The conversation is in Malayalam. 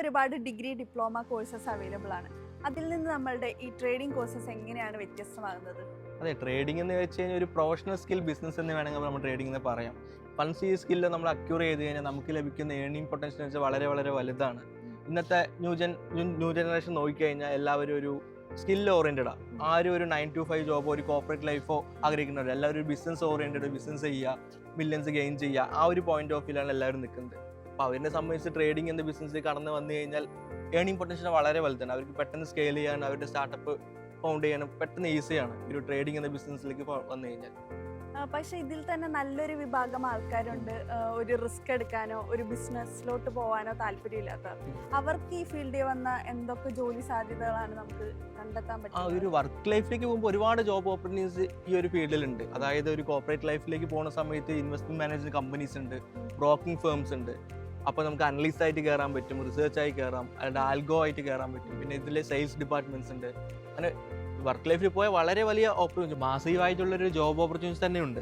ഒരുപാട് ഡിഗ്രി ഡിപ്ലോമ കോഴ്സസ് അവൈലബിൾ ആണ്. അതിൽ നിന്ന് നമ്മളുടെ ഈ ട്രേഡിംഗ് കോഴ്സസ് എങ്ങനെയാണ് വ്യത്യസ്തമാകുന്നത്? അതെ, ട്രേഡിംഗ് എന്ന് വെച്ച് കഴിഞ്ഞാൽ ഒരു പ്രൊഫഷണൽ സ്കിൽ ബിസിനസ് എന്ന് വേണമെങ്കിൽ നമ്മൾ ട്രേഡിംഗ് എന്ന് പറയാം. വൺസ് ഈ സ്കില്ല് നമ്മൾ അക്യൂർ ചെയ്ത് കഴിഞ്ഞാൽ നമുക്ക് ലഭിക്കുന്ന ഏർണിംഗ് പൊട്ടൻഷ്യൽ വെച്ചാൽ വളരെ വളരെ വലുതാണ്. ഇന്നത്തെ ന്യൂ ജനറേഷൻ നോക്കിക്കഴിഞ്ഞാൽ എല്ലാവരും ഒരു സ്കിൽ ഓറിയൻറ്റഡാണ്. ആരും ഒരു 9 to 5 ജോബോ ഒരു കോർപ്പറേറ്റ് ലൈഫോ ആഗ്രഹിക്കുന്നവർ, എല്ലാവരും ഒരു ബിസിനസ് ഓറിയൻറ്റഡ്, ബിസിനസ് ചെയ്യുക, മില്യൻസ് ഗെയിൻ ചെയ്യുക, ആ ഒരു പോയിന്റ് ഓഫ് വ്യൂലാണ് എല്ലാവരും നിൽക്കുന്നത്. അപ്പോൾ അവരെ സംബന്ധിച്ച് ട്രേഡിംഗ് എന്ന ബിസിനസ്സിൽ കടന്നു വന്നു കഴിഞ്ഞാൽ ഏർണിംഗ് പൊട്ടൻഷ്യൽ വളരെ വലുതാണ്. അവർക്ക് പെട്ടെന്ന് സ്കെയിൽ ചെയ്യാൻ, അവരുടെ സ്റ്റാർട്ടപ്പ് ഫൗണ്ട് ചെയ്യാനും പെട്ടെന്ന് ഈസിയാണ് ഒരു ട്രേഡിംഗ് എന്ന ബിസിനസ്സിലേക്ക് വന്നു കഴിഞ്ഞാൽ. പക്ഷെ ഇതിൽ തന്നെ നല്ലൊരു വിഭാഗം ആൾക്കാരുണ്ട് ഒരു റിസ്ക് എടുക്കാനോ ഒരു ബിസിനസ്സിലോട്ട് പോകാനോ താല്പര്യമില്ലാത്തവർ. അവർക്ക് ഈ ഫീൽഡിൽ വന്ന എന്തൊക്കെ ജോലി സാധ്യതകളാണ് നമുക്ക് കണ്ടെത്താൻ പറ്റുന്നത്? ഒരു വർക്ക് ലൈഫിലേക്ക് പോകുമ്പോൾ ഒരുപാട് ജോബ് ഓപ്പർച്യൂണിറ്റീസ് ഈ ഒരു ഫീൽഡിലുണ്ട്. അതായത് ഒരു കോർപ്പറേറ്റ് ലൈഫിലേക്ക് പോകുന്ന സമയത്ത് ഇൻവെസ്റ്റ്മെന്റ് മാനേജ്മെന്റ് കമ്പനീസ് ഉണ്ട്, ബ്രോക്കിംഗ് ഫേംസ് ഉണ്ട്. അപ്പോൾ നമുക്ക് അനലിസ്റ്റ് ആയിട്ട് കയറാൻ പറ്റും, റിസർച്ച് ആയി കയറാം, അല്ലെങ്കിൽ ആൽഗോ ആയിട്ട് കയറാൻ പറ്റും. പിന്നെ ഇതിലെ സെയിൽസ് ഡിപ്പാർട്ട്മെന്റ്സ് ഉണ്ട്. അങ്ങനെ വർക്ക് ലൈഫിൽ പോയാൽ വളരെ വലിയ ഓപ്പർച്യൂണിറ്റി, മാസീവായിട്ടുള്ളൊരു ജോബ് ഓപ്പർച്യൂണിറ്റീസ് തന്നെ ഉണ്ട്.